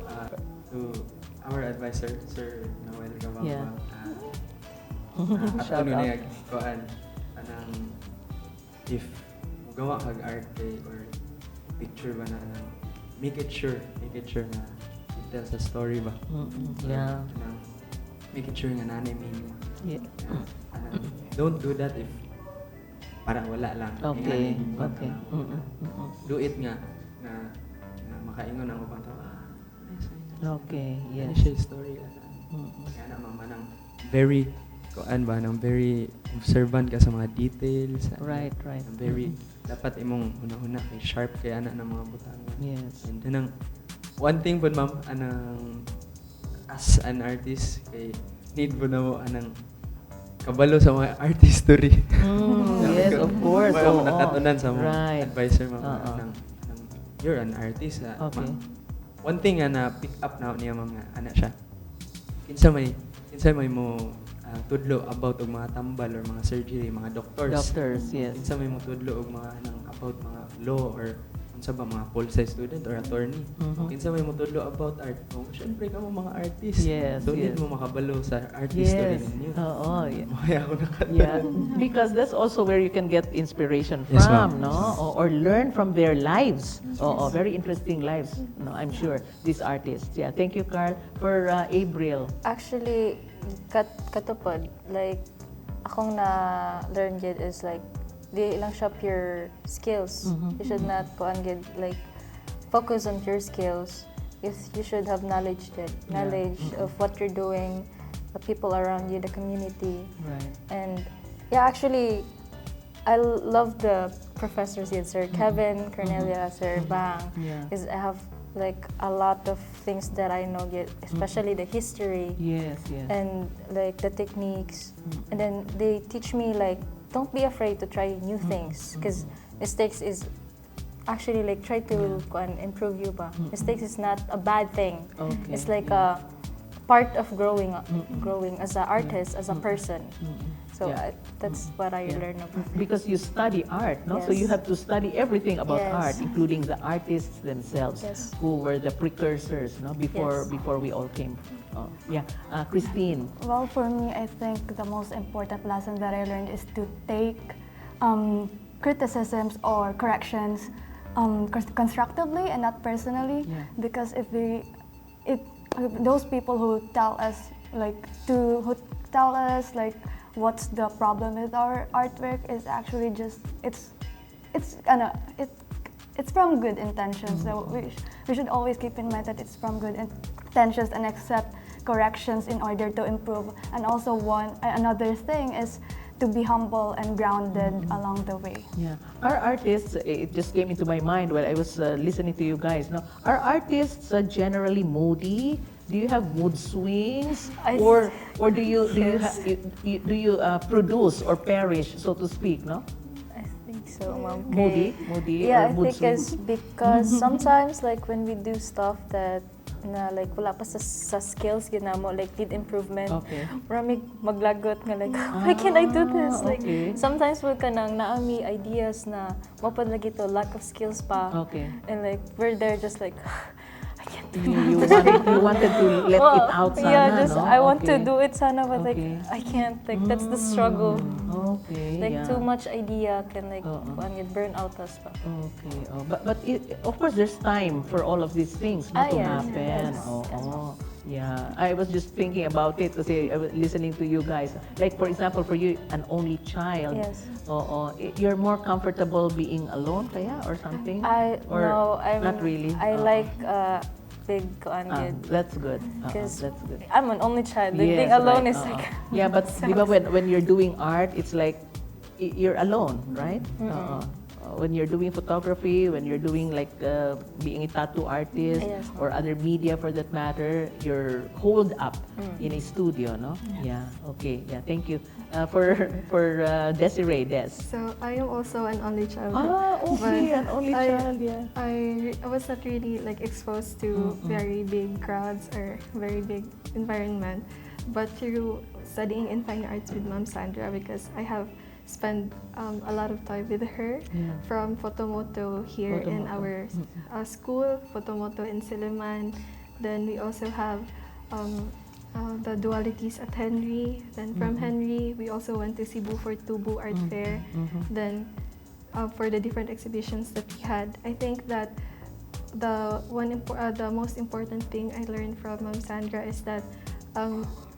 To our advisor, Sir Noel Gabamba. Yeah. Ato Shout nun out. niya kuan anang if gawa kag art kay or picture ba na anang make it sure na it tells a story ba. Yeah. Anang make it sure nga nanay meaning. Yeah. Anang don't do that if para wala lang. Okay. Ingan, Okay. anang, do it nga na makaingon ang ubang tao. Okay. Yes. Yes. Siya story kaya naman manang very very observant ka sa mga details. Right. Very dapat imong una-una kay sharp kay ana ng mga butangan. Yes. And then one thing po ma'am anang as an artist kay need po na mo anang kabalo sa mga artistry. Yes, of course. Mga Oo. nakatunan sa mga Right. advisor ma'am Oo. anang you're an artist. Okay. One thing na pick up na niya ma'am nga ana siya. Kinsa may mo tudlo about og mga tambal or mga surgery, mga doctors. Doctors, yes. Kinsa may mo tudlo og mga about mga law or unsa ba mga pol sci student or attorney. Kinsa may mo tudlo about art. Syempre kamo mga artist. Yes, So need yes. mo makabalo sa art history Yes. ninyo. Oo. Yeah. Kaya ako Yeah, because that's also where you can get inspiration Yes, from, ma'am. no? Or learn from their lives. Very interesting lives, no? I'm sure, these artists. Yeah, thank you, Carl. For April. Actually, katupod, like, akong na-learn gid is like, di lang siya pure skills. You should not like, focus on pure skills. You should have knowledge of what you're doing, the people around you, the community. Right. And yeah, actually, I love the professors here, Sir Kevin, Cornelia, Sir Bang. Yeah. Is I have like a lot of things that I know, especially the history Yes. and like the techniques. And then they teach me like, don't be afraid to try new things, because mistakes is actually like try to improve you ba. Mistakes is not a bad thing. Okay. It's like a part of growing as an artist, as a person. So Yeah. that's what I Yeah. learned about. Because you study art, no? So Yes. you have to study everything about Yes. art, including the artists themselves, Yes. who were the precursors, no? Before Yes. we all came. Christine. Well, for me, I think the most important lesson that I learned is to take criticisms or corrections constructively and not personally. Yeah. Because those people who tell us what's the problem with our artwork is actually just it's from good intentions. So we should always keep in mind that it's from good intentions and accept corrections in order to improve. And also another thing is to be humble and grounded along the way. Yeah, our artists, it just came into my mind while I was listening to you guys. No, are artists generally moody? Do you have mood swings, or do you produce or perish, so to speak? No. I think so, ma'am. Moody, Yeah, or I mood think it's swings? because sometimes like when we do stuff that na like wala pa sa skills ginamo like need improvement. Okay. Marami maglagot nga like why can't I do this? Like okay. sometimes we kanang naami ideas na mapad lagi to lack of skills pa. Okay. And like we're there just like I can't do You wanted to let it out, sana, yeah, just no? I want to Okay. do it sana but like Okay. I can't. Like that's the struggle. Okay. Like yeah. too much idea can like Oo. get burn out us pa. Okay. Oh, but of course there's time for all of these things not to Yes, happen. yes, Oh. Yeah, I was just thinking about it kasi I was listening to you guys. Like for example, for you, an only child. Yes. You're more comfortable being alone, kaya or something? Or I'm not really. I like big kuan good. That's good. Because That's good. I'm an only child. Like, Yes, being alone right. is like yeah, but di ba when you're doing art, it's like you're alone, right? When you're doing photography, when you're doing like being a tattoo artist Yes. or other media for that matter, you're holed up in a studio, no? Yeah. Okay. Yeah. Thank you for Desiree. Des. So I am also an only child. Okay. An only I- child. Yeah. I was not really like exposed to very big crowds or very big environment, but through studying in fine arts with Ma'am Sandra, because I have spent a lot of time with her Yeah. from Photomoto here in Photomoto. our school, Photomoto in Siliman. Then we also have the dualities at Henry. Then from Henry, we also went to Cebu for Tubu Art Fair. Then for the different exhibitions that we had, I think that the most important thing I learned from Ma'am Sandra is that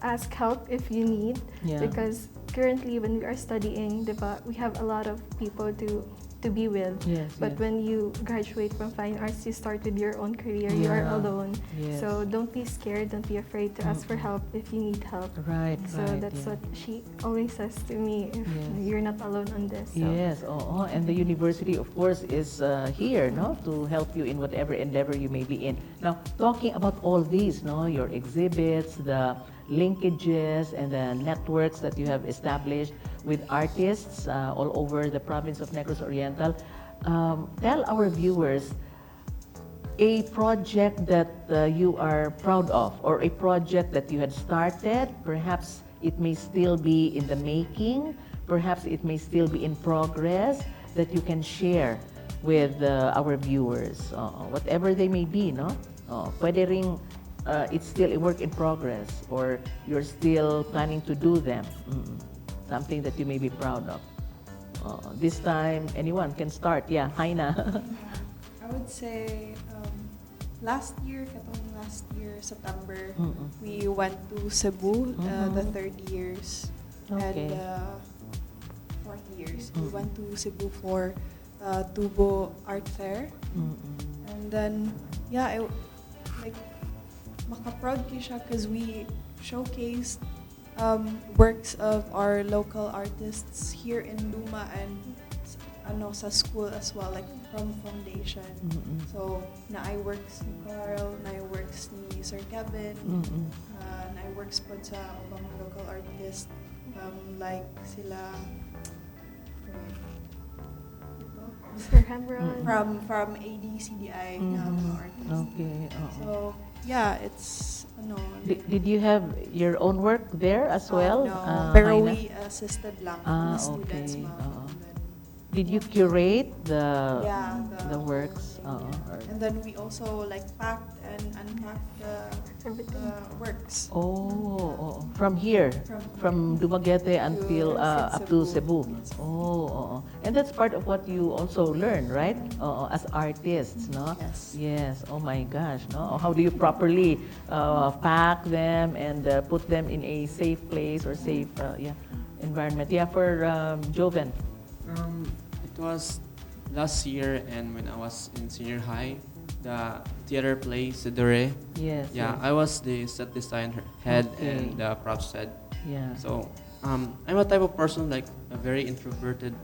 ask help if you need, Yeah. because currently when we are studying, diba, we have a lot of people to be with. Yes, But yes. when you graduate from fine arts, you start with your own career. You are Yeah. alone. Yes. So don't be scared. Don't be afraid to ask for help if you need help. Right. So right. that's yeah. what she always says to me. If Yes. you're not alone on this. So. Yes, and the university, of course, is here, no, to help you in whatever endeavor you may be in. Now, talking about all these, no, your exhibits, the linkages and the networks that you have established with artists all over the province of Negros Oriental, tell our viewers a project that you are proud of, or a project that you had started. Perhaps it may still be in the making, perhaps it may still be in progress, that you can share with our viewers, whatever they may be, no? Pwede ring it's still a work in progress, or you're still planning to do them. Something that you may be proud of. This time, anyone can start. Yeah, Haina. I would say last year, September, we went to Cebu, the third years Okay. and fourth years. We went to Cebu for Tubo Art Fair. And then, yeah, like, makaproud ko siya because we showcased works of our local artists here in Duma and sa school as well, like from foundation. So, na I works ni Carl, na I works ni Sir Kevin, na I works po sa ibang local artists like sila Mr. Hemron. from ADCDI na mga artists. Okay. So, yeah, it's Did you have your own work there as well? No, pero Haina? we assisted lang Ah, the students, okay. ma'am. Oo. And then, Did you curate the yeah, the works? and then we also like packed and unpacked Everything. the works. From here, From Dumaguete until up to Cebu. Yes. And that's part of what you also learn, right? As artists, no? Yes. Yes. Oh my gosh, no? How do you properly pack them and put them in a safe place or safe, environment? Yeah, for Joven. It was last year and when I was in senior high, the theater play Sidore. Yes. Yeah, yes. I was the set design head Okay. and the props head. Yeah. So I'm a type of person like a very introverted.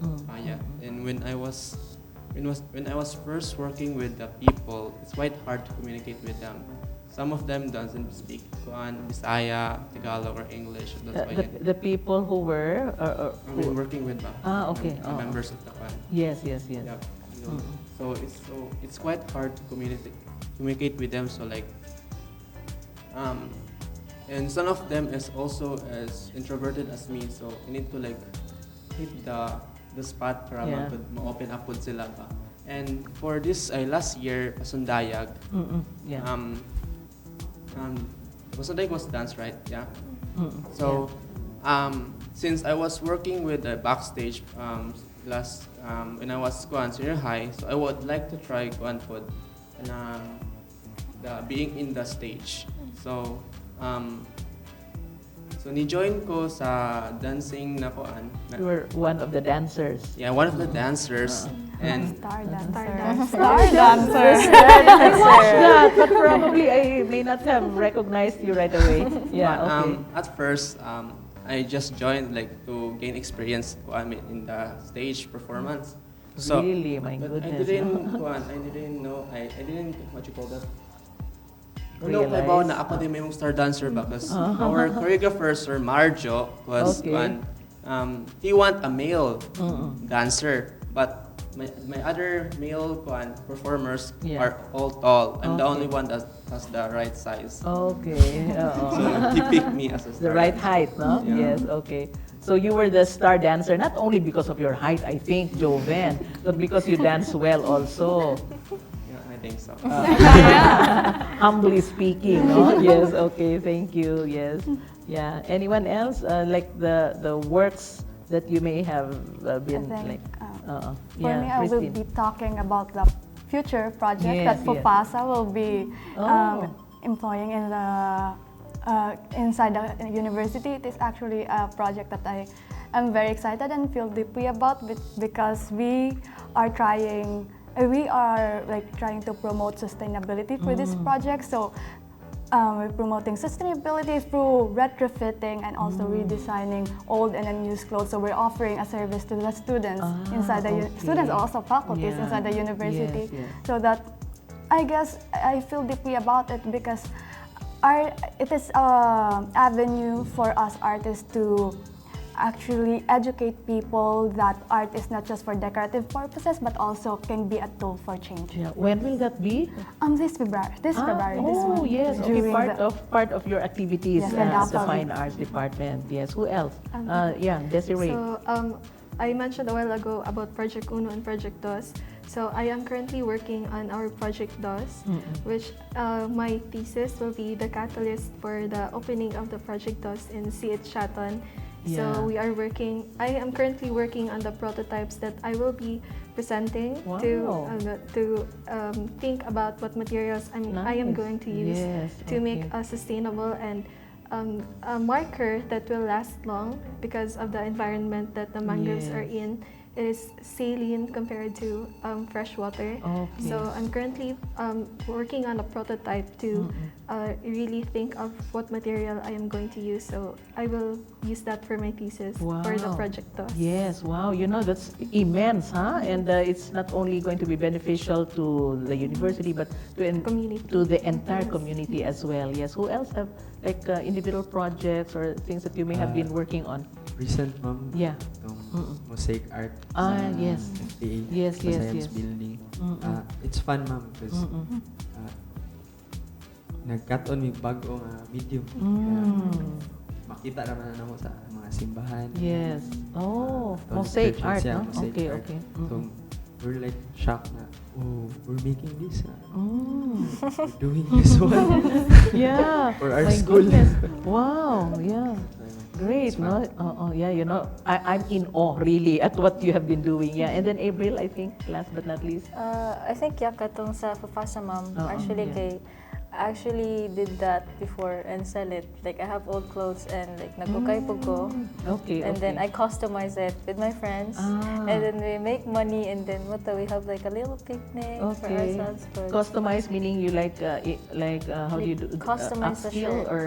Yeah, Mm. and when I was first working with the people, it's quite hard to communicate with them. Some of them doesn't speak Kuan, Bisaya, Tagalog, or English. That's why The people who were I mean working with them. okay. The members of the Kuan. Yes. Yes. Yeah. So it's quite hard to communicate with them. So like, and some of them is also as introverted as me. So I need to like hit the spot para Yeah. ma-open up po sila ba. And for this last year, Pasundayag, Yeah. Pasundayag was dance, right? Yeah. Mm-mm. So, since I was working with the backstage last when I was senior high, so I would like to try kuan pod na the being in the stage. So, so ni-join ko sa dancing na kuan. You were one of the dancers. Yeah, one of the dancers. And Star dancer. Star dancer. I watched that, but probably I may not have recognized you right away. Yeah. but, Okay. at first, I just joined like to gain experience kuan in the stage performance. So, Really? My but goodness. I didn't know, I didn't, what you call that? No, Realize? kaibaw na ako din may star dancer ba? Because our choreographer, Sir Marjo, was, Okay. he want a male dancer. But my other male performers Yeah. are all tall. I'm the Okay. only one that has the right size. Okay. So he picked me as a The star right dancer. height, no? Yeah. Yes. Okay. So you were the star dancer, not only because of your height, I think, Joven, but because you dance well also. Yeah, I think so. Humbly speaking, no? Yes. Okay. Thank you. Yes. Yeah. Anyone else like the works that you may have been I think, like? For me, I will Christine. be talking about the future project Yes, that yes. FUPASA will be Oh. employing in the inside the university. It is actually a project that I am very excited and feel deeply about because we are trying to promote sustainability for this project. So we're promoting sustainability through retrofitting and also redesigning old and unused clothes. So we're offering a service to the students inside the okay. students, also faculties Yeah. inside the university. Yes, yes. So that I guess I feel deeply about it because it is an avenue for us artists to actually educate people that art is not just for decorative purposes but also can be a tool for change. Yeah. When will that be? This February. This Oh, month. yes. Okay, During part of your activities Yes, at the DAPA. Fine Arts Department. Yes. Who else? Yeah, Desiree. So, I mentioned a while ago about Project Uno and Project DOS. So, I am currently working on our Project DOS, which my thesis will be the catalyst for the opening of the Project DOS in C.H. Chaton. Yeah. So, I am currently working on the prototypes that I will be presenting Wow. to think about what materials I am Nice. going to use Yes, to make okay. a sustainable and a marker that will last long because of the environment that the mangroves are Yes. in. It is saline compared to fresh water. Okay. So I'm currently working on a prototype to really think of what material I am going to use. So I will use that for my thesis for the Wow. project DOS. Yes, wow, that's immense, huh? And it's not only going to be beneficial to the university, but Community. to the entire community as well. Yes, who else have like individual projects or things that you may have been working on? Recent, ma'am. Yeah. Itong mosaic art Yes. FTA, Yes, yes, Masayams yes. building. It's fun, ma'am, because nagkat-on may bagong medium. Makita naman na mo sa mga simbahan. Yes. Oh, Tony mosaic Churches, art, yeah, no? mosaic Okay, art. okay. So, we're like shocked na, oh, we're making this. We're doing this one. Yeah. For our My school. goodness. Wow. Yeah. Great, It's no? Yeah, I'm in awe really at what you have been doing. Yeah, and then April, I think, last but not least. I think katong sa FUPASA ma'am, actually yeah. kay actually did that before and sell it. Like I have old clothes and like nagkukay po ko. Okay, And then I okay. customize it with my friends. And then we make money and then we have like a little picnic for Okay. ourselves. But Customize meaning you like how do you do customize the upskill shirt. or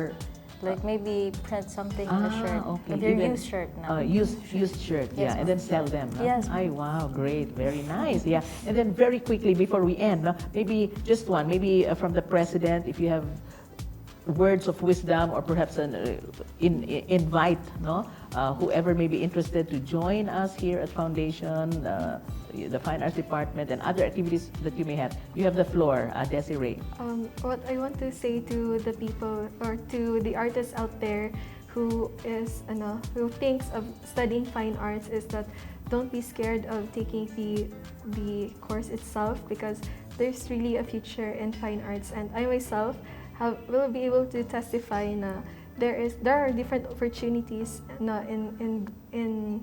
like maybe print something in the shirt. okay. But they're Even, used shirt now. used shirt, Yes, yeah, and then sell them. No? Yes. Ay, wow, great, very nice, yeah. And then very quickly before we end, no, maybe just one, maybe from the president, if you have words of wisdom or perhaps an invite, no, whoever may be interested to join us here at Foundation, the Fine Arts Department, and other activities that you may have. You have the floor, Desiree. What I want to say to the people or to the artists out there who who thinks of studying fine arts is that don't be scared of taking the course itself, because there's really a future in fine arts, and I myself will be able to testify na there are different opportunities na in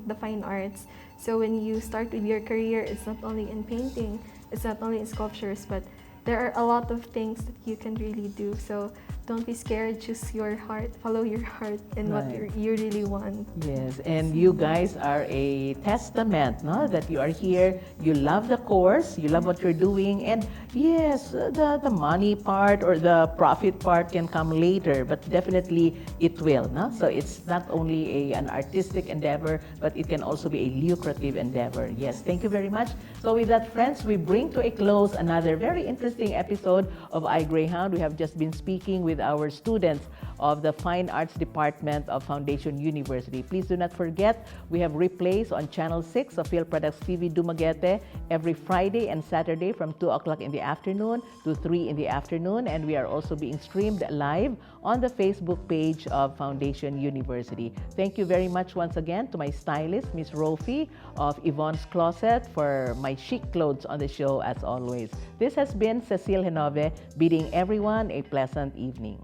the fine arts. So when you start with your career, it's not only in painting, it's not only in sculptures, but there are a lot of things that you can really do. So don't be scared, choose your heart, follow your heart and what Right. you really want. Yes, and you guys are a testament, no, that you are here, you love the course, you love what you're doing, and yes, the money part or the profit part can come later, but definitely it will, no? So it's not only an artistic endeavor, but it can also be a lucrative endeavor. Yes, thank you very much. So with that, friends, we bring to a close another very interesting episode of iGreyhound. We have just been speaking with our students of the Fine Arts Department of Foundation University. Please do not forget, we have replays on Channel 6 of Filproducts TV-Dumaguete every Friday and Saturday from 2 o'clock in the afternoon to 3 in the afternoon. And we are also being streamed live on the Facebook page of Foundation University. Thank you very much once again to my stylist, Miss Rofi of Yvonne's Closet, for my chic clothes on the show as always. This has been Cecile Henove bidding everyone a pleasant evening.